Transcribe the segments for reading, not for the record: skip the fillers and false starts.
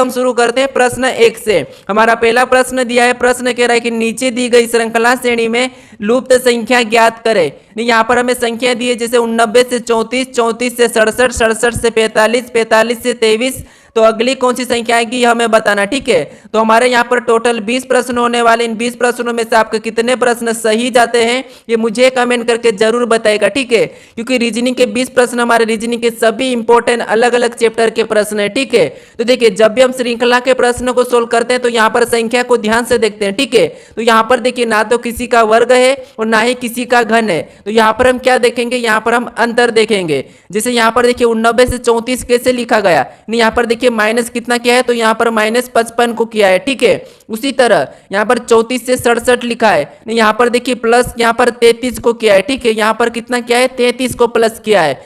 हम शुरू करते हैं प्रश्न 1 से। हमारा पहला प्रश्न दिया है, प्रश्न कह रहा है कि नीचे दी गई श्रृंखला श्रेणी में लुप्त संख्या ज्ञात करें। यहाँ पर हमें संख्या दी है जैसे 89 से 34, 34 से 67, 67 से 45, 45 से 23। तो अगली कौन सी संख्या आएगी ये हमें बताना, ठीक है। तो हमारे यहाँ पर टोटल 20 प्रश्न होने वाले, इन 20 प्रश्नों में से आपके कितने प्रश्न सही जाते हैं ये मुझे कमेंट करके जरूर बताएगा, ठीक है। क्योंकि रीजनिंग के 20 प्रश्न हमारे रीजनिंग के सभी इंपॉर्टेंट अलग अलग चैप्टर के प्रश्न है, ठीक है। तो देखिए जब भी हम श्रृंखला के प्रश्न को सोल्व करते हैं तो यहाँ पर संख्या को ध्यान से देखते हैं, ठीक है। तो यहाँ पर देखिए ना तो किसी का वर्ग है और ना ही किसी का घन है। तो यहाँ पर हम क्या देखेंगे, यहाँ पर हम अंतर देखेंगे। जैसे यहाँ पर देखिए 89 से 34 कैसे लिखा गया, यहाँ पर देखिए माइनस कितना किया है, तो यहाँ पर -55 को किया है, ठीक है। उसी तरह यहाँ पर 34 से 67 लिखा है, यहाँ पर देखिए प्लस यहाँ पर 33 को किया है, ठीक है। यहाँ पर कितना किया है, 33 को प्लस किया है।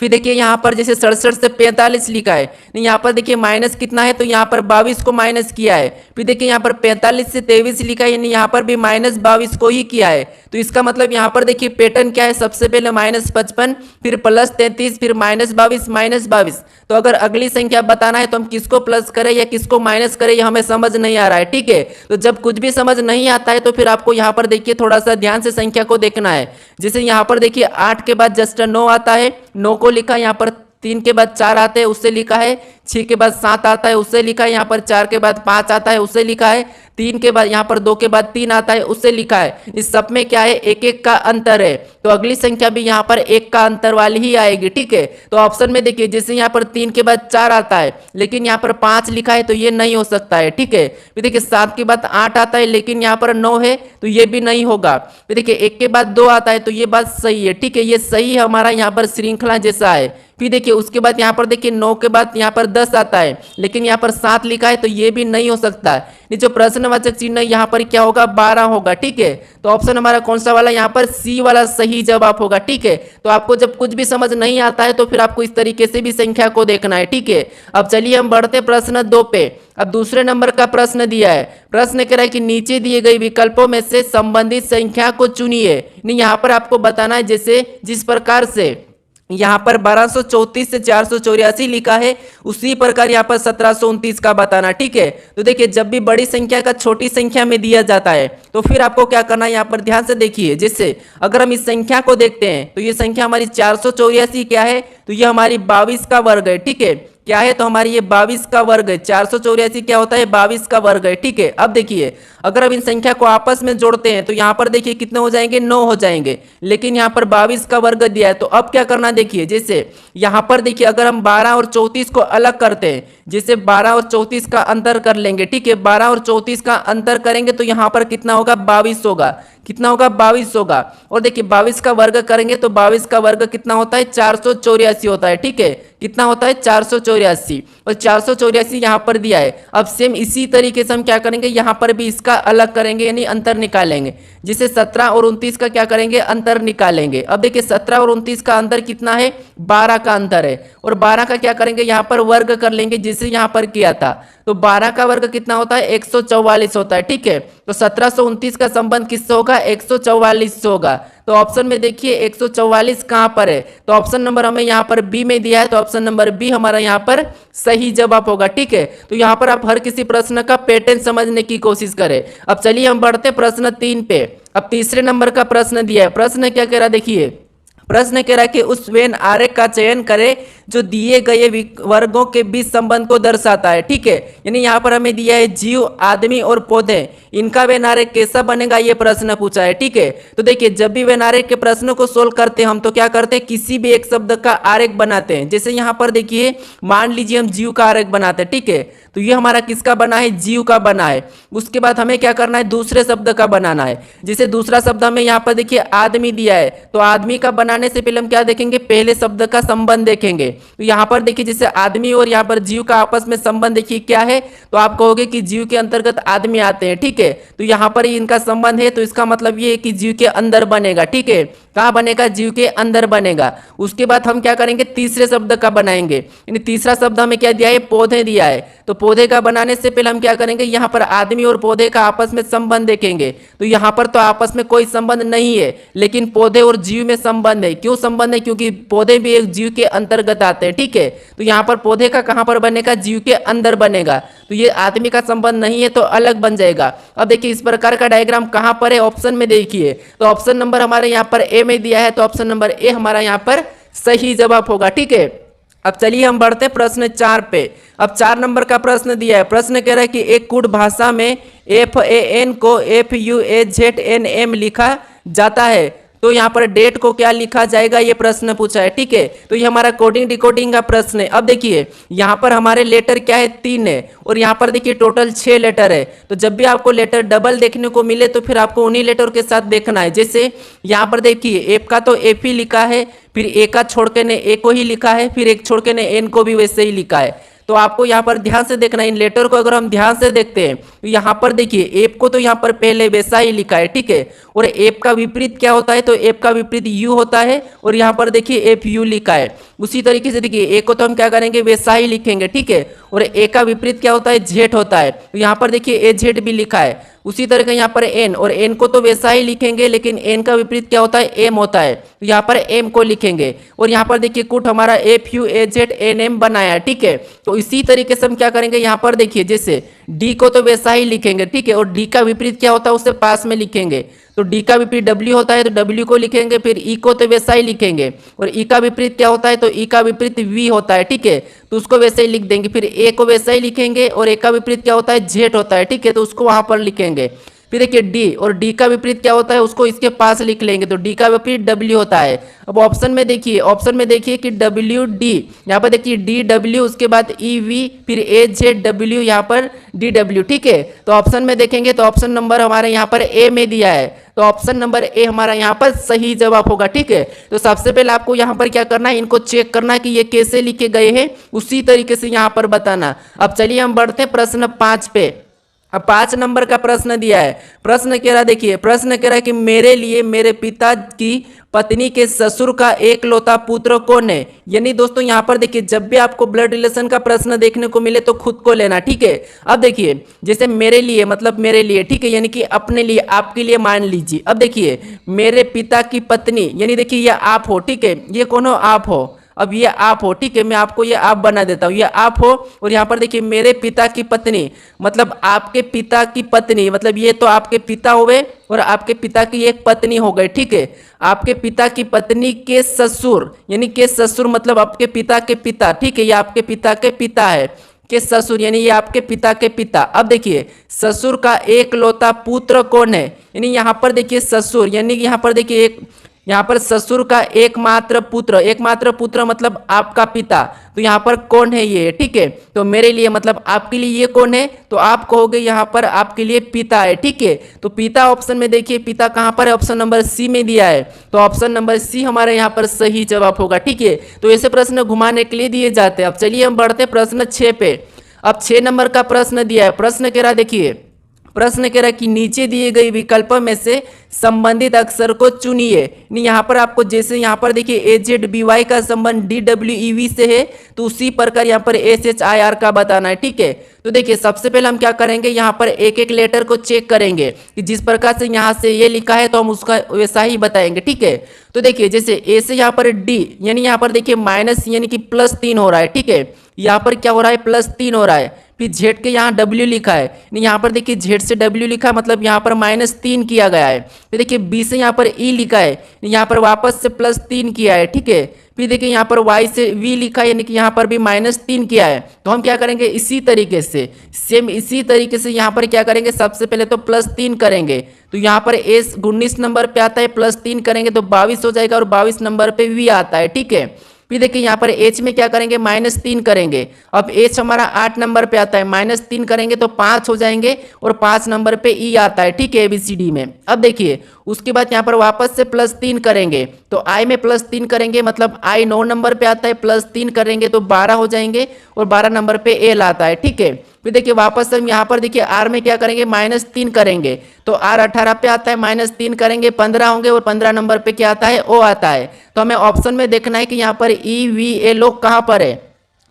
फिर देखिए यहाँ पर जैसे 67 से 45 लिखा है, यहाँ पर देखिए माइनस कितना है, तो यहाँ पर 22 को माइनस किया है। फिर देखिए यहाँ पर 45 से 23 लिखा है, यानी यहाँ पर भी -22 को ही किया है। तो इसका मतलब यहाँ पर देखिए पैटर्न क्या है, सबसे पहले -55, फिर +33, फिर -22। तो अगर अगली संख्या बताना है तो हम किसको प्लस करें या किसको माइनस करें ये हमें समझ नहीं आ रहा है, ठीक है। तो जब कुछ भी समझ नहीं आता है तो फिर आपको यहाँ पर देखिए थोड़ा सा ध्यान से संख्या को देखना है। जैसे यहाँ पर देखिए 8 के बाद जस्ट 9 आता है, 9 को लिखा, यहाँ पर 3 के बाद 4 आते हैं उससे लिखा है, 6 के बाद 7 आता है उससे लिखा है, यहाँ पर 4 के बाद 5 आता है उससे लिखा है, 3 के बाद यहाँ पर 2 के बाद 3 आता है उससे लिखा है। इस सब में क्या है, एक एक का अंतर है। तो अगली संख्या भी यहाँ पर एक का अंतर वाली ही आएगी, ठीक है। तो ऑप्शन में देखिए जैसे यहाँ पर 3 के बाद 4 आता है लेकिन यहाँ पर 5 लिखा है तो ये नहीं हो सकता है, ठीक है। फिर देखिए 7 के बाद 8 आता है लेकिन यहाँ पर 9 है तो ये भी नहीं होगा। फिर देखिए 1 के बाद 2 आता है तो ये बात सही है, ठीक है। ये सही हमारा यहाँ पर श्रृंखला जैसा है। फिर देखिए उसके बाद यहाँ पर देखिए 9 के बाद यहाँ पर 10 आता है लेकिन यहाँ पर 7 लिखा है तो ये भी नहीं हो सकता है। ये जो प्रश्नवाचक चिन्ह यहाँ पर क्या होगा, 12 होगा, ठीक है। तो ऑप्शन हमारा कौन सा वाला, यहाँ पर सी वाला सही जवाब होगा, ठीक है। तो आपको जब कुछ भी समझ नहीं आता है तो फिर आपको इस तरीके से भी संख्या को देखना है, ठीक है। अब चलिए हम बढ़ते प्रश्न 2 पे। अब दूसरे नंबर का प्रश्न दिया है, प्रश्न कह रहा है कि नीचे दिए गए विकल्पों में से संबंधित संख्या को चुनिए। यहाँ पर आपको बताना है जैसे जिस प्रकार से यहाँ पर 1234 से 484 लिखा है उसी प्रकार यहाँ पर 1729 का बताना, ठीक है। तो देखिए जब भी बड़ी संख्या का छोटी संख्या में दिया जाता है तो फिर आपको क्या करना है, यहाँ पर ध्यान से देखिए। जैसे अगर हम इस संख्या को देखते हैं तो ये संख्या हमारी 484 क्या है, तो ये हमारी 22 का वर्ग है, ठीक है। क्या है, तो हमारी ये 22 का वर्ग है। 484 क्या होता है, 22 का वर्ग है, ठीक है। अब देखिए अगर हम इन संख्या को आपस में जोड़ते हैं तो यहाँ पर देखिए कितने हो जाएंगे, 9 हो जाएंगे, लेकिन यहाँ पर 22 का वर्ग दिया है। तो अब क्या करना देखिए, जैसे यहाँ पर देखिए अगर हम 12 और 34 को अलग करते हैं, जैसे 12 और 34 का अंतर कर लेंगे, ठीक है। 12 और 34 का अंतर करेंगे तो यहाँ पर कितना होगा, 22 होगा। कितना होगा, 22 होगा। और देखिए 22 का वर्ग करेंगे तो 22 का वर्ग कितना होता है, 484 होता है, ठीक है। कितना होता है, 484। और 484 यहाँ पर दिया है। अब सेम इसी तरीके से हम क्या करेंगे, यहाँ पर भी इसका अलग करेंगे यानी अंतर निकालेंगे। जिसे 17 और 29 का क्या करेंगे, अंतर निकालेंगे। अब देखिए 17 और 29 का अंतर कितना है, 12 का अंतर है। और 12 का क्या करेंगे, यहाँ पर वर्ग कर लेंगे जिसे यहाँ पर किया था। तो 12 का वर्ग कितना होता है, 144 होता है, ठीक है। तो 1729 का संबंध किससे होगा, 144 से होगा। तो ऑप्शन में देखिए 144 कहां पर है, तो ऑप्शन नंबर हमें यहाँ पर बी में दिया है, तो ऑप्शन नंबर बी हमारा यहाँ पर सही जवाब होगा, ठीक है। तो यहाँ पर आप हर किसी प्रश्न का पैटर्न समझने की कोशिश करें। अब चलिए हम बढ़ते प्रश्न 3 पे। अब तीसरे नंबर का प्रश्न दिया है, प्रश्न क्या कह रहा है देखिए। प्रश्न कह रहा है कि उस वेन आरेख का चयन करें जो दिए गए वर्गों के बीच संबंध को दर्शाता है, ठीक है। यानी यहाँ पर हमें दिया है जीव, आदमी और पौधे, इनका वेन आरेख कैसा बनेगा ये प्रश्न पूछा है, ठीक है। तो देखिए जब भी वेन आरेख के प्रश्नों को सोल्व करते हैं हम तो क्या करते हैं, किसी भी एक शब्द का आरेख बनाते हैं। जैसे यहाँ पर देखिए मान लीजिए हम जीव का आरेख बनाते हैं, ठीक है। तो ये हमारा किसका बना है, जीव का बना है। उसके बाद हमें क्या करना है, दूसरे शब्द का बनाना है। जैसे दूसरा शब्द हमें यहाँ पर देखिए आदमी दिया है, तो आदमी का बनाने से पहले हम क्या देखेंगे, पहले शब्द का संबंध देखेंगे। तो यहाँ पर देखिए जैसे आदमी और यहाँ पर जीव का आपस में संबंध देखिए क्या है, तो आप कहोगे कि जीव के अंतर्गत आदमी आते हैं, ठीक है। तो यहाँ पर इनका संबंध है तो इसका मतलब ये है कि जीव के अंदर बनेगा, ठीक है। कहाँ बनेगा, जीव के अंदर बनेगा। उसके बाद हम क्या करेंगे, तीसरे शब्द का बनाएंगे। यानी तीसरा शब्द हमें क्या दिया है, पौधे दिया है। तो पौधे का बनाने से पहले हम क्या करेंगे, यहाँ पर आदमी और पौधे का आपस में संबंध देखेंगे। तो यहाँ पर तो आपस में कोई संबंध नहीं है, लेकिन पौधे और जीव में संबंध है। क्यों संबंध है? क्योंकि पौधे भी एक जीव के अंतर्गत आते हैं, ठीक है। तो यहाँ पर पौधे का कहाँ पर बनेगा, जीव के अंदर बनेगा। तो ये आदमी का संबंध नहीं है तो अलग बन जाएगा। अब देखिए इस प्रकार का डायग्राम कहाँ पर है, ऑप्शन में देखिए। तो ऑप्शन नंबर हमारे यहाँ पर ए में दिया है, तो ऑप्शन नंबर ए हमारा यहाँ पर सही जवाब होगा, ठीक है। अब चलिए हम बढ़ते हैं प्रश्न 4 पे। अब 4 नंबर का प्रश्न दिया है। प्रश्न कह रहा है कि एक कुट भाषा में FAN को FUAZNM लिखा जाता है, तो यहाँ पर डेट को क्या लिखा जाएगा, ये प्रश्न पूछा है, ठीक है। तो ये हमारा कोडिंग डिकोडिंग का प्रश्न है। अब देखिए यहाँ पर हमारे लेटर क्या है, 3 है, और यहाँ पर देखिए टोटल 6 लेटर है। तो जब भी आपको लेटर डबल देखने को मिले तो फिर आपको उन्हीं लेटर के साथ देखना है। जैसे यहाँ पर देखिए एफ का तो एफ ही लिखा है, फिर ए का छोड़ के ने ए को ही लिखा है, फिर एक छोड़ के ने एन को भी वैसे ही लिखा है। तो आपको यहाँ पर ध्यान से देखना है। इन लेटर को अगर हम ध्यान से देखते हैं तो यहाँ पर देखिए एप को तो यहाँ पर पहले वैसा ही लिखा है, ठीक है। और एप का विपरीत क्या होता है, तो एप का विपरीत यू होता है, और यहाँ पर देखिए एफ यू लिखा है। उसी तरीके से देखिए ए को तो हम क्या करेंगे, वैसा ही लिखेंगे, ठीक है। और ए का विपरीत क्या होता है, जेड होता है। तो यहाँ पर देखिए ए जेड भी लिखा है। उसी तरह का यहाँ पर एन, और एन को तो वैसा ही लिखेंगे, लेकिन एन का विपरीत क्या होता है, एम होता है। तो यहाँ पर एम को लिखेंगे। और यहाँ पर देखिए कुट हमारा FUAZNM बनाया है, ठीक है। तो इसी तरीके से हम क्या करेंगे, यहाँ पर देखिए जैसे डी को तो वैसा ही लिखेंगे, ठीक है। और डी का विपरीत क्या होता है, उससे पास में लिखेंगे। तो डी का विपरीत डब्ल्यू होता है, तो डब्ल्यू को लिखेंगे। फिर ई को तो वैसा ही लिखेंगे, और ई का विपरीत क्या होता है, तो ई का विपरीत वी होता है, ठीक है। तो उसको वैसे ही लिख देंगे। फिर ए को वैसा ही लिखेंगे, और ए का विपरीत क्या होता है, जेड होता है, ठीक है। तो उसको वहां पर लिखेंगे। फिर देखिए डी, और डी का विपरीत क्या होता है, उसको इसके पास लिख लेंगे। तो डी का विपरीत डब्ल्यू होता है। अब ऑप्शन में देखिए कि डब्ल्यू डी, यहाँ पर देखिए डी डब्ल्यू, उसके बाद ई वी, फिर ए जेड डब्ल्यू, यहाँ पर डी डब्ल्यू, ठीक है। तो ऑप्शन में देखेंगे तो ऑप्शन नंबर हमारे यहाँ पर ए में दिया है। तो ऑप्शन नंबर ए हमारा यहाँ पर सही जवाब होगा, ठीक है। तो सबसे पहले आपको यहाँ पर क्या करना है, इनको चेक करना है कि ये कैसे लिखे गए हैं, उसी तरीके से यहाँ पर बताना। अब चलिए हम बढ़ते हैं प्रश्न 5 पे। अब 5 नंबर का प्रश्न दिया है। प्रश्न कह रहा देखिए, प्रश्न कह रहा है कि मेरे लिए मेरे पिता की पत्नी के ससुर का एकलौता पुत्र कौन है। यानी दोस्तों यहाँ पर देखिए जब भी आपको ब्लड रिलेशन का प्रश्न देखने को मिले तो खुद को लेना, ठीक है। अब देखिए जैसे मेरे लिए मतलब मेरे लिए, ठीक है, यानी कि अपने लिए, आपके लिए मान लीजिए। अब देखिए मेरे पिता की पत्नी, यानी देखिए ये आप हो, ठीक है। ये कौन हो, आप हो। अब ये आप हो, ठीक है, मैं आपको ये आप बना देता हूँ, ये आप हो। और यहाँ पर देखिए मेरे पिता की पत्नी, मतलब आपके पिता की पत्नी, मतलब ये तो आपके पिता हुए और आपके पिता की एक पत्नी हो गई, ठीक है। आपके पिता की पत्नी के ससुर, यानी के ससुर मतलब आपके पिता के पिता, ठीक है, ये आपके पिता के पिता है, के ससुर यानी ये आपके पिता के पिता। अब देखिए ससुर का एकलौता पुत्र कौन है, यानी यहाँ पर देखिए ससुर, यानी यहाँ पर देखिए एक, यहाँ पर ससुर का एकमात्र पुत्र मतलब आपका पिता। तो यहाँ पर कौन है ये, ठीक है। तो मेरे लिए मतलब आपके लिए ये कौन है, तो आप कहोगे यहाँ पर आपके लिए पिता है, ठीक है। तो पिता ऑप्शन में देखिए पिता कहाँ पर है, ऑप्शन नंबर सी में दिया है। तो ऑप्शन नंबर सी हमारे यहाँ पर सही जवाब होगा, ठीक है। तो ऐसे प्रश्न घुमाने के लिए दिए जाते हैं। अब चलिए हम बढ़ते हैं प्रश्न 6 पे। अब 6 नंबर का प्रश्न दिया है। प्रश्न कह रहा देखिए, प्रश्न कह रहा है कि नीचे दिए गए विकल्पों में से संबंधित अक्षर को चुनिए। यहाँ पर आपको जैसे यहाँ पर देखिए AZBY का संबंध DWEV से है, तो उसी प्रकार यहाँ पर SHIR का बताना है, ठीक है। तो देखिए सबसे पहले हम क्या करेंगे, यहाँ पर एक एक लेटर को चेक करेंगे कि जिस प्रकार से यहाँ से ये लिखा है तो हम उसका वैसा ही बताएंगे, ठीक है। तो देखिए जैसे ए से यहाँ पर डी, यानी यहाँ पर देखिए माइनस यानी कि +3 हो रहा है, ठीक है। यहाँ पर क्या हो रहा है, +3 हो रहा है। फिर जेड के यहाँ डब्ल्यू लिखा है, यहाँ पर देखिए जेड से डब्ल्यू लिखा है, मतलब यहाँ पर -3 किया गया है। फिर देखिए बी से यहाँ पर ई लिखा है, यहाँ पर वापस से +3 किया है, ठीक है। फिर देखिए यहाँ पर वाई से वी लिखा है, यानी कि यहाँ पर भी -3 किया है। तो हम क्या करेंगे, इसी तरीके से सेम इसी तरीके से यहाँ पर क्या करेंगे, सबसे पहले तो +3 करेंगे। तो यहाँ पर एस 19 नंबर पे आता है, +3 करेंगे तो 22 हो जाएगा, और 22 नंबर पे वी आता है, ठीक है। फिर देखिए यहाँ पर एच में क्या करेंगे, -3 करेंगे। अब एच हमारा 8 नंबर पे आता है, -3 करेंगे तो 5 हो जाएंगे, और 5 नंबर पे ई आता है, ठीक है, ABCD में। अब देखिए उसके बाद यहाँ पर वापस से +3 करेंगे, तो आई में +3 करेंगे, मतलब आई 9 नंबर पे आता है, +3 करेंगे तो 12 हो जाएंगे, और 12 नंबर पे एल आता है, ठीक है। फिर देखिए वापस हम यहाँ पर देखिए आर में क्या करेंगे, -3 करेंगे, तो आर 18 पे आता है, -3 करेंगे 15 होंगे, और 15 नंबर पे क्या आता है, ओ आता है। तो हमें ऑप्शन में देखना है कि यहाँ पर ई वी ए लोग कहाँ पर है।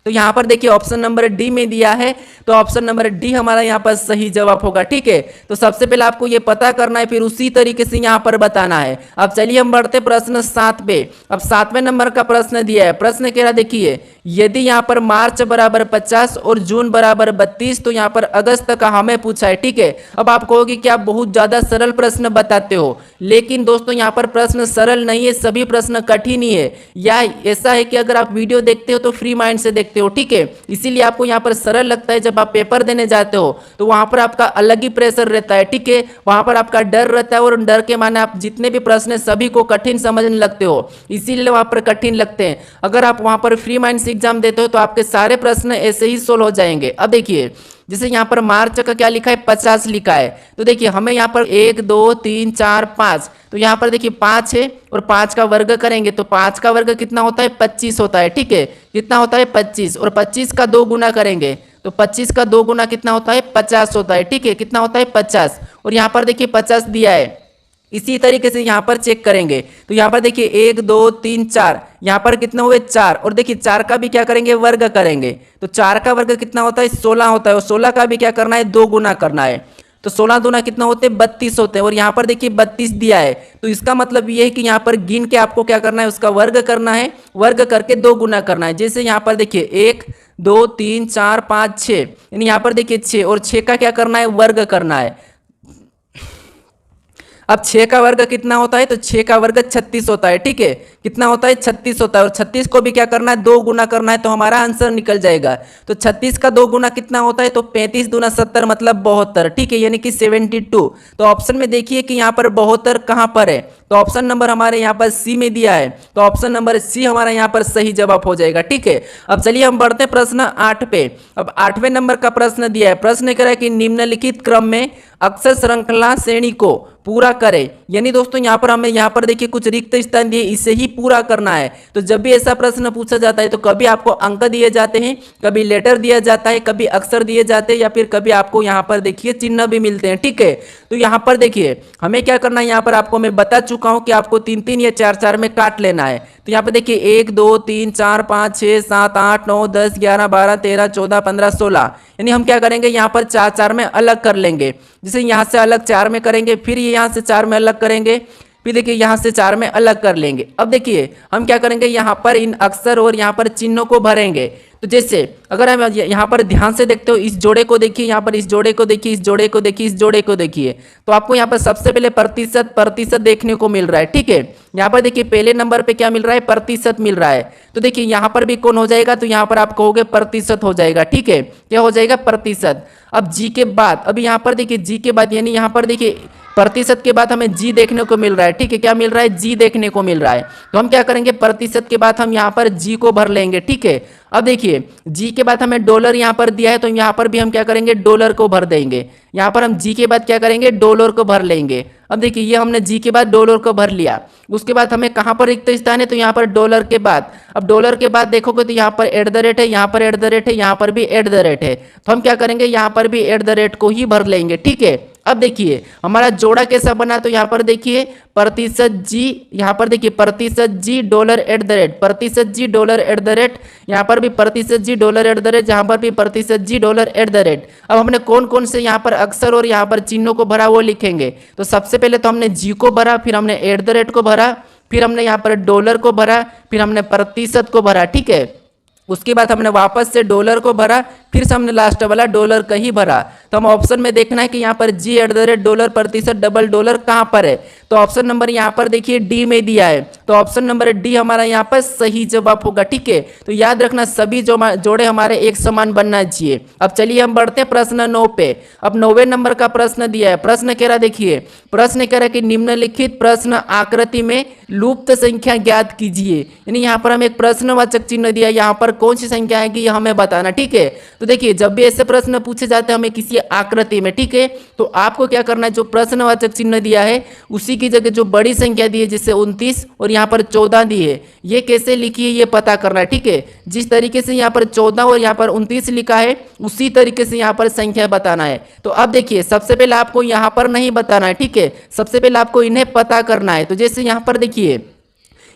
तो यहाँ पर देखिए ऑप्शन नंबर डी में दिया है, तो ऑप्शन नंबर डी हमारा यहाँ पर सही जवाब होगा। ठीक है, तो सबसे पहले आपको ये पता करना है, फिर उसी तरीके से यहाँ पर बताना है। अब चलिए हम बढ़ते प्रश्न 7 पे। अब 7वें नंबर का प्रश्न दिया है। प्रश्न कह रहा देखिए, यदि यहाँ पर मार्च बराबर 50 और जून बराबर 32, तो यहाँ पर अगस्त का हमें पूछा है। ठीक है, अब आप कहोगे कि आप बहुत ज्यादा सरल प्रश्न बताते हो, लेकिन दोस्तों यहाँ पर प्रश्न सरल नहीं है, सभी प्रश्न कठिन ही है। या ऐसा है कि अगर आप वीडियो देखते हो तो फ्री माइंड से देखते हो, ठीक है, इसीलिए आपको यहाँ पर सरल लगता है। जब आप पेपर देने जाते हो तो वहां पर आपका अलग ही प्रेशर रहता है। ठीक है, वहां पर आपका डर रहता है, और डर के माने आप जितने भी प्रश्न है सभी को कठिन समझने लगते हो, इसीलिए वहां पर कठिन लगते हैं। अगर आप वहां पर फ्री माइंड से एग्जाम देते हो तो आपके सारे प्रश्न ऐसे ही सोल्व हो जाएंगे। अब देखिए, जैसे यहाँ पर मार्च का क्या लिखा है, 50 लिखा है, तो देखिए हमें यहाँ पर 1 2 3 4 5, तो यहाँ पर देखिए 5 है और 5 का वर्ग करेंगे तो 5 का वर्ग कितना होता है, 25 होता है। ठीक है, कितना होता है, 25, और 25 का 2 गुना करेंगे तो 25 का 2 गुना कितना होता है, 50 होता है। ठीक है, कितना होता है, 50, और यहाँ पर देखिए 50 दिया है। इसी तरीके से यहाँ पर चेक करेंगे तो यहाँ पर देखिए 1 2 3 4, यहाँ पर कितना हुए 4, और देखिए 4 का भी क्या करेंगे, वर्ग करेंगे तो 4 का वर्ग कितना होता है, 16 होता है, और 16 का भी क्या करना है, 2 गुना करना है, तो 16 दूना कितना होते हैं, 32 होते हैं, और यहाँ पर देखिए 32 दिया है, तो इसका मतलब ये है कि यहाँ पर गिन के आपको क्या करना है, उसका वर्ग करना है, वर्ग करके 2 गुना करना है। जैसे यहाँ पर देखिए 1 2 3 4 5 6, यानी यहाँ पर देखिए 6, और 6 का क्या करना है, वर्ग करना है। अब 6 का वर्ग कितना होता है, तो 6 का वर्ग 36 होता है। ठीक है, कितना होता है, 36 होता है, और 36 को भी क्या करना है, 2 गुना करना है, तो हमारा आंसर निकल जाएगा। तो 36 का 2 गुना कितना होता है, तो 35 दूना 70 मतलब 72। ठीक है, यानी कि 72। तो ऑप्शन में देखिए कि यहाँ पर 72 कहाँ पर है, तो ऑप्शन नंबर हमारे यहाँ पर सी में दिया है, तो ऑप्शन नंबर सी हमारा यहाँ पर सही जवाब हो जाएगा। ठीक है, अब चलिए हम बढ़ते हैं प्रश्न 8 पे। अब 8वें नंबर का प्रश्न दिया है। प्रश्न कह रहा है कि निम्नलिखित क्रम में अक्षर श्रृंखला श्रेणी को पूरा करें, यानी दोस्तों यहाँ पर हमें यहाँ पर देखिए कुछ रिक्त स्थान दिए, इसे ही पूरा करना है। तो जब भी ऐसा प्रश्न पूछा जाता है तो कभी आपको अंक दिए जाते हैं, कभी लेटर दिया जाता है, कभी अक्षर दिए जाते हैं, या फिर कभी आपको यहाँ पर देखिए चिन्ह भी मिलते हैं। ठीक है, तो यहाँ पर देखिए हमें क्या करना है, यहाँ पर आपको मैं बता चुका हूँ कि आपको 3-3 या 4-4 में काट लेना है। तो यहाँ पे देखिए 1 2 3 4 5 6 7 8 9 10 11 12 13 14 15 16, यानी हम क्या करेंगे, यहाँ पर 4-4 में अलग कर लेंगे। जैसे यहाँ से अलग 4 में करेंगे, फिर ये यहाँ से 4 में अलग करेंगे, फिर देखिए यहाँ से 4 में अलग कर लेंगे। अब देखिए हम क्या करेंगे, यहाँ पर इन अक्षर और यहाँ पर चिन्हों को भरेंगे। तो जैसे अगर हम यहाँ पर ध्यान से देखते हो, इस जोड़े को देखिए, यहाँ पर इस जोड़े को देखिए, इस जोड़े को देखिए, इस जोड़े को देखिए, तो आपको यहाँ पर सबसे पहले प्रतिशत प्रतिशत देखने को मिल रहा है। ठीक है, यहाँ पर देखिए पहले नंबर पे क्या मिल रहा है, प्रतिशत मिल रहा है। तो देखिए यहाँ पर भी कौन हो जाएगा, तो यहाँ पर आप कहोगे प्रतिशत हो जाएगा। ठीक है, क्या हो जाएगा, प्रतिशत। अब जी के बाद, अभी यहाँ पर देखिए जी के बाद, यानी यहाँ पर देखिए प्रतिशत के बाद हमें जी देखने को मिल रहा है। ठीक है, क्या मिल रहा है, जी देखने को मिल रहा है। तो हम क्या करेंगे, प्रतिशत के बाद हम यहाँ पर जी को भर लेंगे। ठीक है, अब देखिए जी के बाद हमें डॉलर यहाँ पर दिया है, तो यहाँ पर भी हम क्या करेंगे, डॉलर को भर देंगे। यहाँ पर हम जी के बाद क्या करेंगे, डॉलर को भर लेंगे। अब देखिए ये हमने जी के बाद डॉलर को भर लिया, उसके बाद हमें कहाँ पर रिक्त स्थान है, तो यहाँ पर डॉलर के बाद। अब डॉलर के बाद देखोगे तो यहाँ पर एट द रेट है, यहाँ पर एट द रेट है, यहाँ पर भी एट द रेट है, तो हम क्या करेंगे, यहाँ पर भी एट द रेट को ही भर लेंगे। ठीक है, अब देखिए हमारा जोड़ा कैसा बना, तो यहाँ पर देखिए प्रतिशत जी, यहाँ पर देखिए प्रतिशत जी डॉलर एट द रेट, प्रतिशत जी डॉलर एट द रेट, यहाँ पर भी प्रतिशत जी डॉलर एट द रेट, यहाँ पर भी प्रतिशत जी डॉलर एट द रेट। अब हमने कौन कौन से यहाँ पर अक्षर और यहाँ पर चिन्हों को भरा वो लिखेंगे। तो सबसे पहले तो हमने जी को भरा, फिर हमने एट द रेट को भरा, फिर हमने यहाँ पर डॉलर को भरा, फिर हमने प्रतिशत को भरा। ठीक है, उसके बाद हमने वापस से डॉलर को भरा, फिर से हमने लास्ट वाला डॉलर का ही भरा। तो हम ऑप्शन में देखना है कि यहाँ पर जी एट द रेट डॉलर प्रतिशत डबल डॉलर कहाँ पर है, तो ऑप्शन नंबर यहाँ पर देखिए डी में दिया है, तो ऑप्शन नंबर डी हमारा यहाँ पर सही जवाब होगा। ठीक है, तो याद रखना सभी जोड़े हमारे एक समान बनना चाहिए। अब चलिए हम बढ़ते हैं प्रश्न 9 पे। अब 9वें नंबर का प्रश्न दिया है। प्रश्न कह रहा देखिए, प्रश्न कह रहा है कि निम्नलिखित प्रश्न आकृति में लुप्त संख्या ज्ञात कीजिए, यानी यहाँ पर हम एक प्रश्नवाचक चिन्ह दिया, यहाँ पर कौन सी संख्या है कि यह हमें बताना। ठीक है, तो देखिए जब भी ऐसे प्रश्न पूछे जाते हैं हमें किसी आकृति में, ठीक है, तो आपको क्या करना है, जो प्रश्नवाचक चिन्ह दिया है उसी की जगह जो बड़ी संख्या दी है, जैसे 29 और यहाँ पर 14 दी है, ये कैसे लिखी है ये पता करना है। ठीक है, जिस तरीके से यहाँ पर 14 और यहाँ पर 29 लिखा है उसी तरीके से यहाँ पर संख्या बताना है। तो अब देखिए सबसे पहले आपको यहाँ पर नहीं बताना है। ठीक है, सबसे पहले आपको इन्हें पता करना है। तो जैसे यहाँ पर देखिए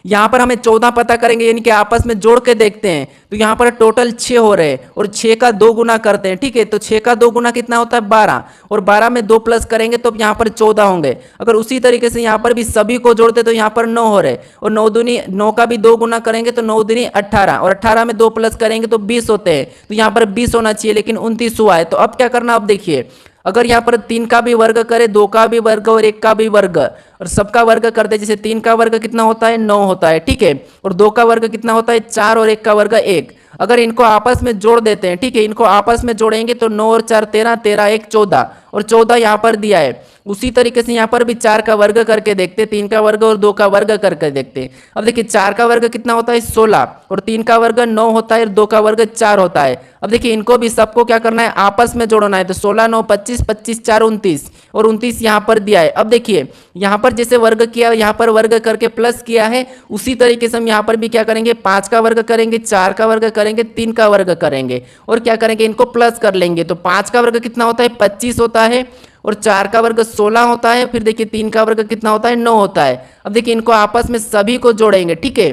यहाँ पर हमें 14 पता करेंगे, यानी कि आपस में जोड़ के देखते हैं तो यहाँ पर टोटल 6 हो रहे हैं और 6 का 2 गुना करते हैं। ठीक है, तो 6 का 2 गुना कितना होता है 12, और 12 में 2 प्लस करेंगे तो यहाँ पर 14 होंगे। अगर उसी तरीके से यहाँ पर भी सभी को जोड़ते तो यहाँ पर 9 हो रहे, और 9 का भी 2 गुना करेंगे तो 9 दूनी 18, और 18 में 2 प्लस करेंगे तो 20 होते हैं। तो यहाँ पर 20 होना चाहिए, लेकिन 29 हुआ है। तो अब क्या करना, अब देखिए अगर यहाँ पर 3 का भी वर्ग करे, 2 का भी वर्ग और 1 का भी वर्ग और सबका वर्ग करते, जैसे 3 का वर्ग कितना होता है 9 होता है। ठीक है, और 2 का वर्ग कितना होता है 4 और 1 का वर्ग 1। अगर इनको आपस में जोड़ देते हैं, ठीक है, इनको आपस में जोड़ेंगे तो 9 और 4 13, 13 1 14, और 14 यहाँ पर दिया है। उसी तरीके से यहाँ पर भी 4 का वर्ग करके देखते, 3 का वर्ग और 2 का वर्ग करके देखते। अब देखिए 4 का वर्ग कितना होता है 16, और 3 का वर्ग 9 होता है और 2 का वर्ग 4 होता है। अब देखिए इनको भी सबको क्या करना है आपस में जोड़ना है, तो 16 9 25, 25 4 29, और 29 यहाँ पर दिया है। अब देखिए यहाँ पर जैसे वर्ग किया, यहाँ पर वर्ग करके प्लस किया है, उसी तरीके से हम यहाँ पर भी क्या करेंगे 5 का वर्ग करेंगे, 4 का वर्ग करेंगे, 3 का वर्ग करेंगे, और क्या करेंगे इनको प्लस कर लेंगे। तो 5 का वर्ग कितना होता है 25 होता है, और 4 का वर्ग 16 होता है, फिर देखिए 3 का वर्ग कितना होता है 9 होता है। अब देखिए इनको आपस में सभी को जोड़ेंगे। ठीक है,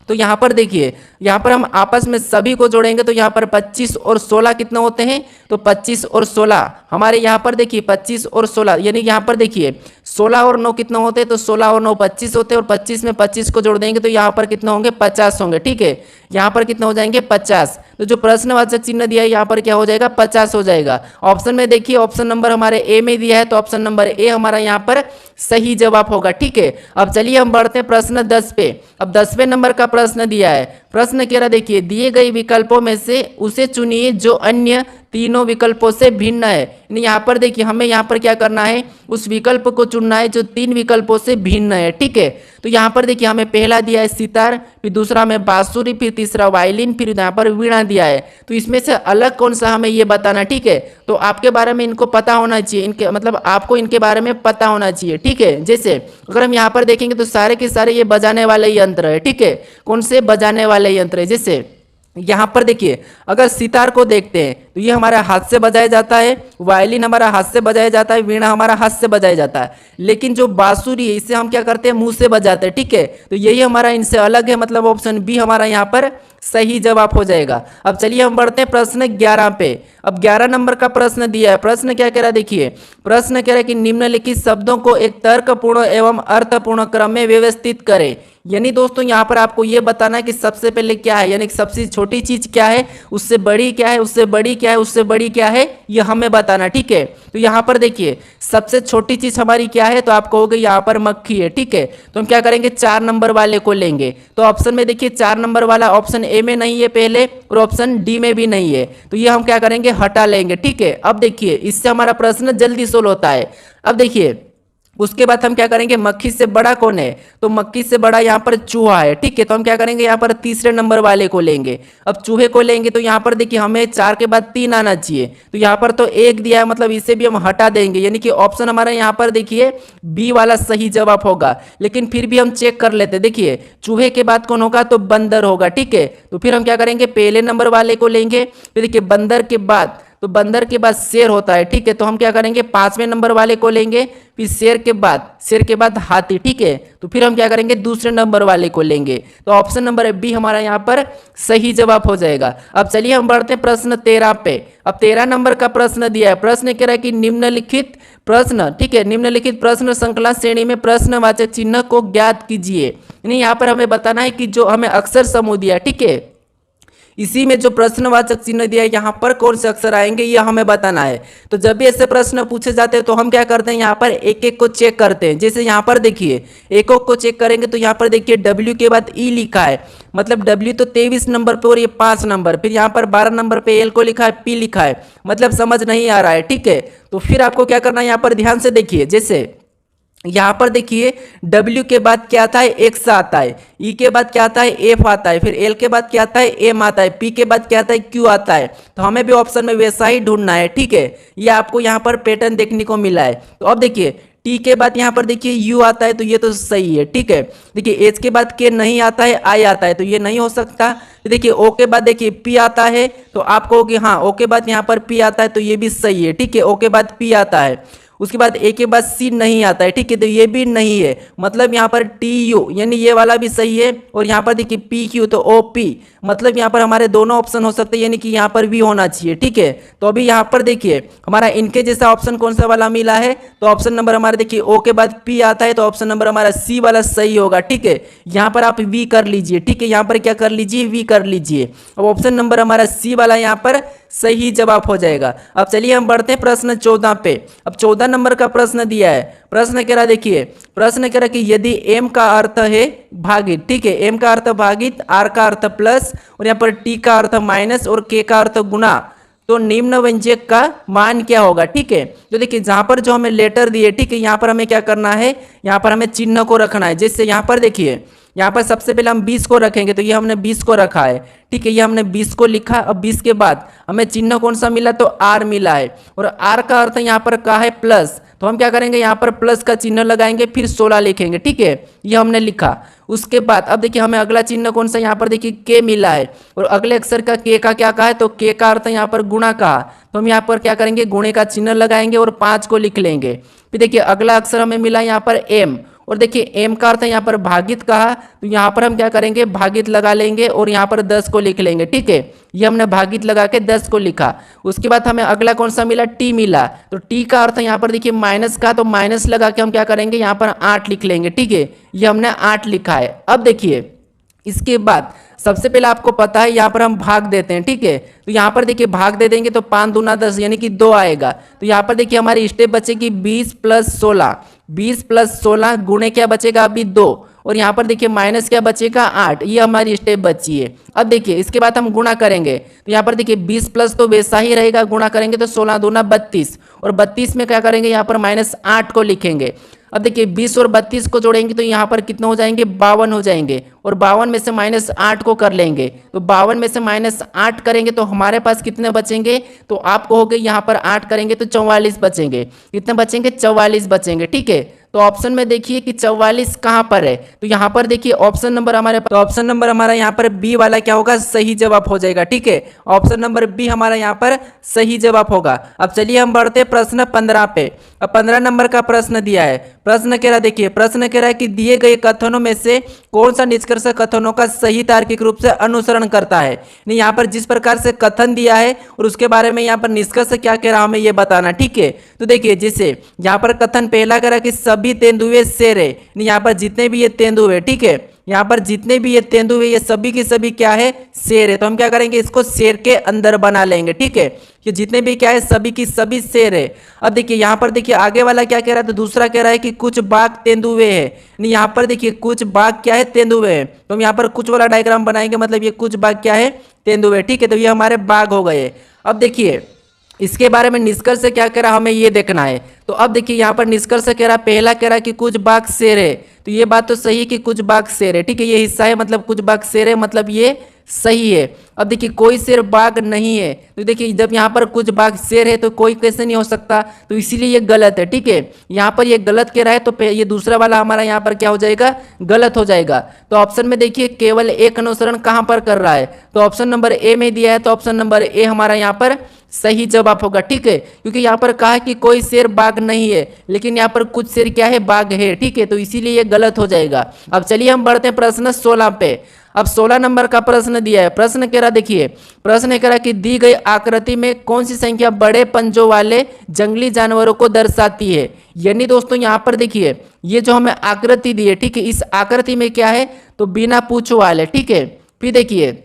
तो यहाँ पर देखिए यहाँ पर हम आपस में सभी को जोड़ेंगे तो यहाँ पर 25 और 16 कितने होते हैं, तो 25 और 16 हमारे यहाँ पर देखिए 25 और 16, यानी यहाँ पर देखिए 16 और 9 कितना होते हैं, तो 16 और 9 25 होते हैं, और 25 में 25 को जोड़ देंगे तो यहाँ पर कितना होंगे 50 होंगे। ठीक है, यहाँ पर कितना हो जाएंगे 50। तो जो प्रश्नवाचक चिन्ह दिया है यहाँ पर क्या हो जाएगा 50 हो जाएगा। ऑप्शन में देखिए ऑप्शन नंबर हमारे ए में दिया है, तो ऑप्शन नंबर ए हमारा यहाँ पर सही जवाब होगा। ठीक है, अब चलिए हम बढ़ते हैं प्रश्न 10 पे। अब 10वें नंबर का प्रश्न दिया है। प्रश्न कह रहा देखिए दिए गए विकल्पों में से उसे चुनिए जो अन्य तीनों विकल्पों से भिन्न है। यानी यहाँ पर देखिए हमें यहाँ पर क्या करना है, उस विकल्प को चुनना है जो 3 विकल्पों से भिन्न है। ठीक है, तो यहाँ पर देखिए हमें पहला दिया है सितार, फिर दूसरा में बांसुरी, फिर तीसरा वायलिन, फिर यहाँ पर वीणा दिया है। तो इसमें से अलग कौन सा हमें ये बताना। ठीक है, तो आपके बारे में इनको पता होना चाहिए, इनके मतलब आपको इनके बारे में पता होना चाहिए। ठीक है, जैसे अगर हम यहाँ पर देखेंगे तो सारे के सारे ये बजाने वाले यंत्र है। ठीक है, कौन से बजाने वाले यंत्र है, जैसे यहाँ पर देखिए अगर सितार को देखते हैं तो ये हमारा हाथ से बजाया जाता है, वायलिन हमारा हाथ से बजाया जाता है, वीणा हमारा हाथ से बजाया जाता है। लेकिन जो बांसुरी है इसे हम क्या करते हैं मुंह से बजाते हैं। ठीक है, तो यही हमारा इनसे अलग है, मतलब ऑप्शन बी हमारा यहाँ पर सही जवाब हो जाएगा। अब चलिए हम बढ़ते हैं प्रश्न 11 पे। अब 11 नंबर का प्रश्न दिया है। प्रश्न क्या कह रहा है देखिए, प्रश्न कह रहा है कि निम्नलिखित शब्दों को एक तर्कपूर्ण एवं अर्थपूर्ण क्रम में व्यवस्थित करें। यानी दोस्तों यहाँ पर आपको ये बताना है कि सबसे पहले क्या है, यानी सबसे छोटी चीज क्या है, उससे बड़ी क्या है, उससे बड़ी क्या है, उससे बड़ी क्या है, ये हमें बताना। ठीक है, तो यहाँ पर देखिए सबसे छोटी चीज हमारी क्या है, तो आप कहोगे यहाँ पर मक्खी है। ठीक है, तो हम क्या करेंगे 4 नंबर वाले को लेंगे। तो ऑप्शन में देखिए 4 नंबर वाला ऑप्शन ए में नहीं है पहले, और ऑप्शन डी में भी नहीं है, तो ये हम क्या करेंगे हटा लेंगे। ठीक है, अब देखिए इससे हमारा प्रश्न जल्दी सोल्व होता है। अब देखिए उसके बाद हम क्या करेंगे मक्खी से बड़ा कौन है, तो मक्खी से बड़ा यहाँ पर चूहा है। ठीक है, तो हम क्या करेंगे यहाँ पर तीसरे नंबर वाले को लेंगे। अब चूहे को लेंगे तो यहाँ पर देखिए हमें 4 के बाद 3 आना चाहिए, तो यहाँ पर तो 1 दिया है, मतलब इसे भी हम हटा देंगे, यानी कि ऑप्शन हमारा यहाँ पर देखिए बी वाला सही जवाब होगा। लेकिन फिर भी हम चेक कर लेते, देखिए चूहे के बाद कौन होगा, तो बंदर होगा। ठीक है, तो फिर हम क्या करेंगे पहले नंबर वाले को लेंगे, फिर देखिए बंदर के बाद, तो बंदर के बाद शेर होता है। ठीक है, तो हम क्या करेंगे 5वें नंबर वाले को लेंगे, फिर शेर के बाद हाथी। ठीक है, तो फिर हम क्या करेंगे दूसरे नंबर वाले को लेंगे, तो ऑप्शन नंबर बी हमारा यहाँ पर सही जवाब हो जाएगा। अब चलिए हम बढ़ते हैं प्रश्न 13 पे। अब 13 नंबर का प्रश्न दिया है। प्रश्न कह रहा है कि निम्नलिखित प्रश्न, ठीक है, निम्नलिखित प्रश्न श्रृंखला श्रेणी में प्रश्नवाचक चिन्ह को ज्ञात कीजिए। यानी यहाँ पर हमें बताना है कि जो हमें अक्षर समूह दिया है, ठीक है, इसी में जो प्रश्नवाचक चिन्ह दिया है यहाँ पर कौन से अक्षर आएंगे ये हमें बताना है। तो जब भी ऐसे प्रश्न पूछे जाते हैं तो हम क्या करते हैं यहाँ पर एक एक को चेक करते हैं। जैसे यहाँ पर देखिए एक एक को चेक करेंगे तो यहाँ पर देखिए W के बाद E लिखा है, मतलब W तो 23 नंबर पे और ये 5 नंबर, फिर यहाँ पर 12 नंबर पे L को लिखा है, P लिखा है, मतलब समझ नहीं आ रहा है। ठीक है, तो फिर आपको क्या करना है यहाँ पर ध्यान से देखिए। जैसे यहाँ पर देखिए W के बाद क्या आता है X आता है, E के बाद क्या आता है F आता है, फिर L के बाद क्या आता है M आता है, P के बाद क्या आता है Q आता है। तो हमें भी ऑप्शन में वैसा ही ढूंढना है। ठीक है, ये आपको यहाँ पर पैटर्न देखने को मिला है। तो अब देखिए T के बाद यहाँ पर देखिए U आता है, तो ये तो सही है। ठीक है, देखिए H के बाद K नहीं आता है, I आता है, तो ये नहीं हो सकता। तो देखिए O के बाद देखिए P आता है, तो आप कहोगे हाँ O के बाद यहाँ पर P आता है, तो ये भी सही है। ठीक है, O के बाद P आता है। उसके बाद ए के बाद सी नहीं आता है, ठीक है, तो ये भी नहीं है, मतलब यहाँ पर टी यू यानी ये वाला भी सही है, और यहाँ पर देखिए पी क्यू तो ओ पी, मतलब यहाँ पर हमारे दोनों ऑप्शन हो सकते हैं, यानी कि यहाँ पर भी होना चाहिए, ठीक है। तो अभी यहाँ पर देखिए हमारा इनके जैसा ऑप्शन कौन सा वाला मिला है, तो ऑप्शन नंबर हमारे देखिए ओ के बाद पी आता है, तो ऑप्शन नंबर हमारा सी वाला सही होगा, ठीक है। यहाँ पर आप वी कर लीजिए, ठीक है, यहाँ पर क्या कर लीजिए, वी कर लीजिए। अब ऑप्शन नंबर हमारा सी वाला यहाँ पर सही जवाब हो जाएगा। अब चलिए हम बढ़ते हैं प्रश्न 14 पे। अब 14 नंबर का प्रश्न दिया है, प्रश्न कह रहा देखिए, प्रश्न कह रहा कि यदि m का अर्थ है भागित, ठीक है, m का अर्थ भागित, r का अर्थ प्लस, और यहाँ पर t का अर्थ माइनस, और k का अर्थ गुना, तो निम्न व्यंजक का मान क्या होगा, ठीक है। तो देखिए जहां पर जो हमें लेटर दिए, ठीक है, यहाँ पर हमें क्या करना है, यहाँ पर हमें चिन्ह को रखना है। जैसे यहाँ पर देखिए, यहाँ पर सबसे पहले हम 20 को रखेंगे, तो ये हमने 20 को रखा है, ठीक है, ये हमने 20 को लिखा। अब 20 के बाद हमें चिन्ह कौन सा मिला, तो आर मिला है, और आर का अर्थ यहाँ पर क्या है, प्लस, तो हम क्या करेंगे, यहाँ पर प्लस का चिन्ह लगाएंगे, फिर 16 लिखेंगे, ठीक है, ये हमने लिखा। उसके बाद अब देखिए हमें अगला चिन्ह कौन सा, यहाँ पर देखिए के मिला है, और अगले अक्षर का के का क्या कहा है, तो के का अर्थ यहाँ पर गुणा कहा, तो हम यहाँ पर क्या करेंगे, गुणे का चिन्ह लगाएंगे और 5 को लिख लेंगे। फिर देखिए अगला अक्षर हमें मिला यहाँ पर एम, और देखिए एम का अर्थ यहाँ पर भागित कहा, तो यहाँ पर हम क्या करेंगे, भागित लगा लेंगे और यहाँ पर 10 को लिख लेंगे, ठीक है, ये हमने भागित लगा के 10 को लिखा। उसके बाद हमें अगला कौन सा मिला, टी मिला, तो टी का अर्थ यहाँ पर देखिए माइनस का, तो माइनस लगा के हम क्या करेंगे, यहाँ पर 8 लिख लेंगे, ठीक है, ये हमने 8 लिखा है। अब देखिए इसके बाद सबसे पहले आपको पता है यहाँ पर हम भाग देते हैं, ठीक है, तो यहाँ पर देखिए भाग दे देंगे तो 5 दूना 10 यानी कि 2 आएगा। तो यहाँ पर देखिए हमारी स्टेप बचेगी 20 + 16, 20 + 16 गुणे क्या बचेगा अभी 2, और यहाँ पर देखिए माइनस क्या बचेगा 8, ये हमारी स्टेप बची है। अब देखिए इसके बाद हम गुणा करेंगे, तो यहाँ पर देखिए 20 प्लस तो वैसा ही रहेगा, गुणा करेंगे तो 16 दूना 32, और 32 में क्या करेंगे, यहाँ पर -8 को लिखेंगे। अब देखिए 20 और 32 को जोड़ेंगे तो यहाँ पर कितने हो जाएंगे, 52 हो जाएंगे, और 52 में से -8 को कर लेंगे, तो 52 में से -8 करेंगे तो हमारे पास कितने बचेंगे, तो आपको हो गए यहाँ पर 8 करेंगे तो 44 बचेंगे। कितने बचेंगे, 44 बचेंगे, ठीक है। तो ऑप्शन में देखिए कि 44 कहाँ पर है, तो यहाँ पर देखिए ऑप्शन नंबर हमारे, तो ऑप्शन नंबर हमारा यहाँ पर बी वाला क्या होगा, सही जवाब हो जाएगा, ठीक है, ऑप्शन नंबर बी हमारा यहाँ पर सही जवाब होगा। अब चलिए हम बढ़ते हैं प्रश्न 15 पे। अब 15 नंबर का प्रश्न दिया है, प्रश्न कह रहा देखिए, प्रश्न कह रहा है कि दिए गए कथनों में से कौन सा निष्कर्ष कथनों का सही तार्किक रूप से अनुसरण करता है। नहीं, यहाँ पर जिस प्रकार से कथन दिया है और उसके बारे में यहाँ पर निष्कर्ष क्या कह रहा हमें ये बताना, ठीक है। तो देखिए जैसे यहाँ पर कथन पहला कह रहा है कि सभी तेंदुए शेर है, यहाँ पर जितने भी ये तेंदुए, ठीक है, यहाँ पर जितने भी ये तेंदुए ये सभी के सभी क्या है, शेर है, तो हम क्या करेंगे, इसको शेर के अंदर बना लेंगे, ठीक है, ये जितने भी क्या है सभी की सभी शेर है। अब देखिए यहाँ पर देखिए आगे वाला क्या कह रहा है, तो दूसरा कह रहा है कि कुछ बाघ तेंदुए है, नहीं यहाँ पर देखिए कुछ बाघ क्या है, तेंदुए है, तो हम यहाँ पर कुछ वाला डायग्राम बनाएंगे, मतलब ये कुछ बाघ क्या है, तेंदुए, ठीक है, तो ये हमारे बाघ हो गए। अब देखिए इसके बारे में निष्कर्ष क्या कह रहा हमें ये देखना है। तो अब देखिए यहाँ पर निष्कर्ष कह रहा, पहला कह रहा कि कुछ बाघ शेर है, तो ये बात तो सही है कि कुछ बाघ शेर है, ठीक है, ये हिस्सा है, मतलब कुछ बाघ शेर है, मतलब ये सही है। अब देखिए कोई शेर बाघ नहीं है, तो देखिए जब यहाँ पर कुछ बाघ शेर है तो कोई कैसे नहीं हो सकता, तो इसीलिए ये गलत है, ठीक है, यहाँ पर ये गलत कह रहा है, तो ये दूसरा वाला हमारा यहाँ पर क्या हो जाएगा, गलत हो जाएगा। तो ऑप्शन में देखिए केवल एक अनुसरण कहाँ पर कर रहा है, तो ऑप्शन नंबर ए में दिया है, तो ऑप्शन नंबर ए हमारा यहाँ पर सही जवाब होगा, ठीक है, क्योंकि यहाँ पर कहा कि कोई शेर बाघ नहीं है, लेकिन यहाँ पर कुछ शेर क्या है, बाघ है, ठीक है, तो इसीलिए ये गलत हो जाएगा। अब चलिए हम बढ़ते हैं प्रश्न 16 पे। अब 16 नंबर का प्रश्न दिया है, प्रश्न कह रहा देखिए, प्रश्न कह रहा कि दी गई आकृति में कौन सी संख्या बड़े पंजों वाले जंगली जानवरों को दर्शाती है। यानी दोस्तों यहाँ पर देखिए ये जो हमें आकृति दी है, ठीक है, इस आकृति में क्या है, तो बिना पूंछ वाले, ठीक है। फिर देखिए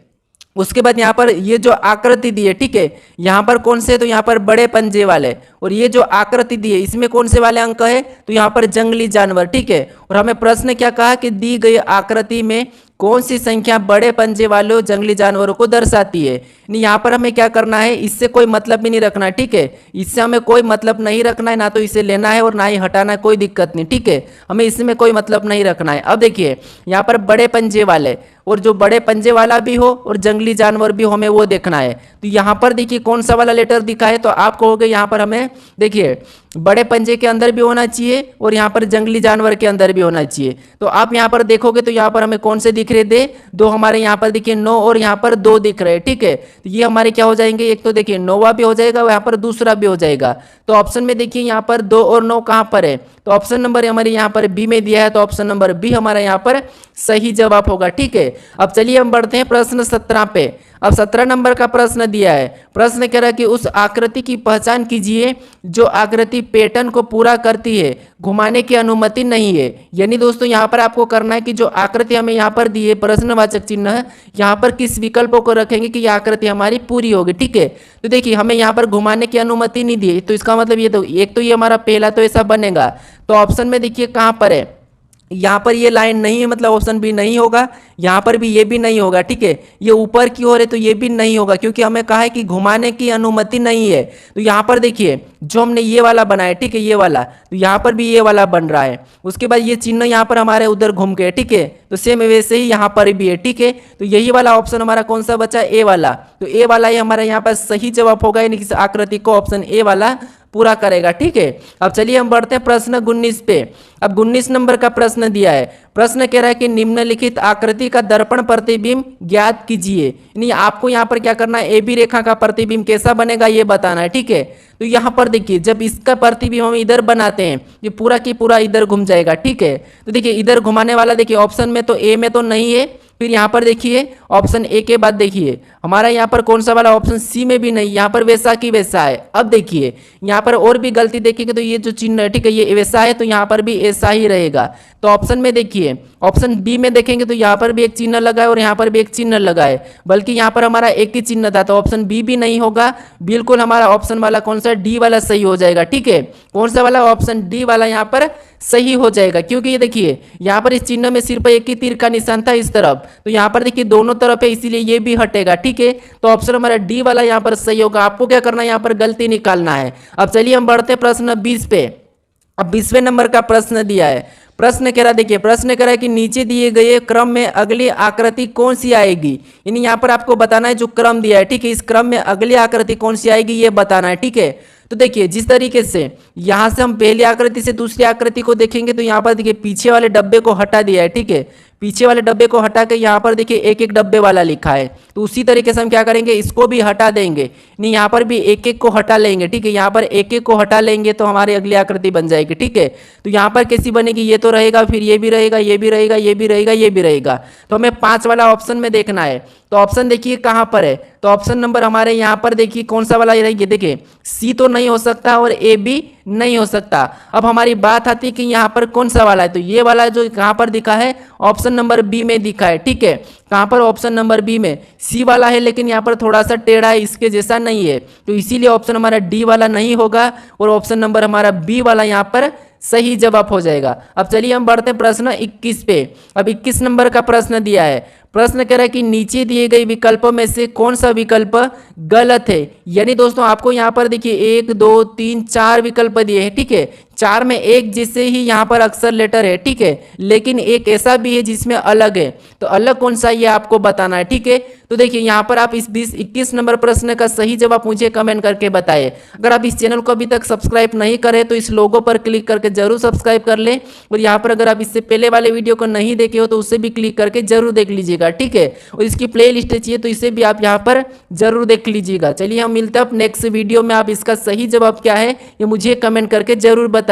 उसके बाद यहाँ पर ये जो आकृति दी है, ठीक है, यहाँ पर कौन से, तो यहाँ पर बड़े पंजे वाले, और ये जो आकृति दी है इसमें कौन से वाले अंक है, तो यहाँ पर जंगली जानवर, ठीक है। और हमें प्रश्न क्या कहा कि दी गई आकृति में कौन सी संख्या बड़े पंजे वाले जंगली जानवरों को दर्शाती है। नहीं यहाँ पर हमें क्या करना है, इससे कोई मतलब भी नहीं रखना है, ठीक है, इससे हमें कोई मतलब नहीं रखना है, ना तो इसे लेना है और ना ही हटाना है, कोई दिक्कत नहीं, ठीक है, हमें इसमें कोई मतलब नहीं रखना है। अब देखिए यहाँ पर बड़े पंजे वाले, और जो बड़े पंजे वाला भी हो और जंगली जानवर भी हो, हमें वो देखना है। तो यहाँ पर देखिए कौन सा वाला लेटर दिखा है, तो आप कहोगे यहाँ पर हमें देखिए बड़े पंजे के अंदर भी होना चाहिए और यहाँ पर जंगली जानवर के अंदर भी होना चाहिए। तो आप यहाँ पर देखोगे तो यहाँ पर हमें कौन से दिख रहे थे, दो हमारे यहाँ पर देखिए 9 और यहाँ पर 2 दिख रहे हैं, ठीक है। तो ये हमारे क्या हो जाएंगे, एक तो देखिए 9वां भी हो जाएगा और यहाँ पर दूसरा भी हो जाएगा। तो ऑप्शन में देखिए यहाँ पर 2 और 9 कहाँ पर है, तो ऑप्शन नंबर हमारे यहाँ पर बी में दिया है, तो ऑप्शन नंबर बी हमारा यहाँ पर सही जवाब होगा, ठीक है। अब चलिए हम बढ़ते हैं प्रश्न 17 पे। अब 17 नंबर का प्रश्न दिया है। प्रश्न कह रहा है कि उस आकृति की पहचान कीजिए जो आकृति पैटर्न को पूरा करती है, घुमाने की अनुमति नहीं है। यानी दोस्तों यहाँ पर आपको करना है कि जो आकृति हमें यहाँ पर दी है प्रश्नवाचक चिन्ह, यहाँ पर किस विकल्पों को रखेंगे कि यह आकृति हमारी पूरी होगी, ठीक है। तो देखिए हमें यहाँ पर घुमाने की अनुमति नहीं दी है, तो इसका मतलब ये तो एक तो ये हमारा पहला तो ऐसा बनेगा। तो ऑप्शन में देखिए कहाँ पर है, यहाँ पर ये लाइन नहीं है, मतलब ऑप्शन बी नहीं होगा, यहाँ पर भी ये भी नहीं होगा, ठीक है। ये ऊपर की ओर है तो ये भी नहीं होगा, क्योंकि हमें कहा है कि घुमाने की अनुमति नहीं है। तो यहाँ पर देखिए जो हमने ये वाला बनाया, ठीक है, ये वाला, तो यहाँ पर भी ये वाला बन रहा है। उसके बाद ये चिन्ह यहाँ पर हमारे उधर घूम के, ठीक है, तो सेम वैसे ही यहाँ पर भी है, ठीक है। तो यही वाला ऑप्शन हमारा कौन सा बचा, ए वाला। तो ए वाला ही हमारा यहाँ पर सही जवाब होगा, यानी कि आकृति को ऑप्शन ए वाला पूरा करेगा, ठीक है। अब चलिए हम बढ़ते हैं प्रश्न 19 पे। अब 19 नंबर का प्रश्न दिया है। प्रश्न कह रहा है कि निम्नलिखित आकृति का दर्पण प्रतिबिंब ज्ञात कीजिए। यानी आपको यहाँ पर क्या करना है, ए बी रेखा का प्रतिबिंब कैसा बनेगा ये बताना है, ठीक है। तो यहाँ पर देखिए जब इसका प्रतिबिंब हम इधर बनाते हैं, ये पूरा की पूरा इधर घूम जाएगा, ठीक है। तो देखिए इधर घुमाने वाला देखिए ऑप्शन में तो ए में तो नहीं है, फिर यहाँ पर देखिए ऑप्शन ए के बाद देखिए हमारा यहाँ पर कौन सा वाला ऑप्शन सी में भी नहीं, यहाँ पर वैसा की वैसा है। अब देखिए यहाँ पर और भी गलती देखिएगा तो ये जो चिन्ह है, ठीक है, ये वैसा है तो यहाँ पर भी ऐसा ही रहेगा। तो ऑप्शन में देखिए ऑप्शन बी में देखेंगे तो यहाँ पर भी एक चिन्ह लगा है और यहाँ पर भी एक चिन्ह लगा है, बल्कि यहाँ पर हमारा एक ही चिन्ह था, तो ऑप्शन बी भी नहीं होगा। बिल्कुल हमारा ऑप्शन वाला कौन सा, डी वाला सही हो जाएगा, ठीक है। कौन सा वाला, ऑप्शन डी वाला यहाँ पर सही हो जाएगा, क्योंकि ये देखिए यहाँ पर इस चिन्ह में सिर्फ एक ही तीर का निशान था इस तरफ, तो यहाँ पर देखिए दोनों तरफ है, इसीलिए ये भी हटेगा, ठीक है। तो ऑप्शन हमारा डी वाला यहाँ पर सही होगा। आपको क्या करना है, यहाँ पर गलती निकालना है। अब चलिए हम बढ़ते हैं प्रश्न 20 पे। अब 20वें नंबर का प्रश्न दिया है। प्रश्न कह रहा है, देखिए प्रश्न कह रहा है कि नीचे दिए गए क्रम में अगली आकृति कौन सी आएगी। यानी यहाँ पर आपको बताना है जो क्रम दिया है, ठीक है, इस क्रम में अगली आकृति कौन सी आएगी ये बताना है, ठीक है। तो देखिए जिस तरीके से यहाँ से हम पहली आकृति से दूसरी आकृति को देखेंगे तो यहाँ पर देखिए पीछे वाले डब्बे को हटा दिया है, ठीक है। पीछे वाले डब्बे को हटा के यहाँ पर देखिए एक एक डब्बे वाला लिखा है, तो उसी तरीके से हम क्या करेंगे, इसको भी हटा देंगे, नहीं यहाँ पर भी एक एक को हटा लेंगे, ठीक है। यहाँ पर एक एक को हटा लेंगे तो हमारी अगली आकृति बन जाएगी, ठीक है। तो यहाँ पर कैसी बनेगी, ये तो रहेगा, फिर ये भी रहेगा, ये भी रहेगा, ये भी रहेगा, ये भी रहेगा। तो हमें 5 वाला ऑप्शन में देखना है। तो ऑप्शन देखिए कहाँ पर है, तो ऑप्शन नंबर हमारे यहाँ पर देखिए कौन सा वाला रहेगी, देखिए सी तो नहीं हो सकता और ए भी नहीं हो सकता। अब हमारी बात आती है कि यहाँ पर कौन सा वाला है, तो ये वाला जो कहाँ पर दिखा है, ऑप्शन नंबर बी में दिखा है, ठीक है। कहाँ पर, ऑप्शन नंबर बी में। सी वाला है लेकिन यहाँ पर थोड़ा सा टेढ़ा है, इसके जैसा नहीं है, तो इसीलिए ऑप्शन हमारा डी वाला नहीं होगा और ऑप्शन नंबर हमारा बी वाला यहाँ पर सही जवाब हो जाएगा। अब चलिए हम बढ़ते हैं प्रश्न 21 पे। अब 21 नंबर का प्रश्न दिया है। प्रश्न कह रहा है कि नीचे दिए गए विकल्पों में से कौन सा विकल्प गलत है। यानी दोस्तों आपको यहाँ पर देखिए 1 2 3 4 विकल्प दिए हैं, ठीक है। 4 में एक जैसे ही यहाँ पर अक्षर लेटर है, ठीक है, लेकिन एक ऐसा भी है जिसमें अलग है, तो अलग कौन सा ये आपको बताना है, ठीक है। तो देखिए यहाँ पर आप इस 21 नंबर प्रश्न का सही जवाब मुझे कमेंट करके बताइए। अगर आप इस चैनल को अभी तक सब्सक्राइब नहीं करे तो इस लोगो पर क्लिक करके जरूर सब्सक्राइब कर लें, और यहाँ पर अगर आप इससे पहले वाले वीडियो को नहीं देखे हो तो उससे भी क्लिक करके जरूर देख लीजिएगा, ठीक है। और इसकी प्ले लिस्ट चाहिए तो इसे भी आप यहाँ पर जरूर देख लीजिएगा। चलिए हम मिलते हैं अब नेक्स्ट वीडियो में। आप इसका सही जवाब क्या है ये मुझे कमेंट करके जरूर बताइए।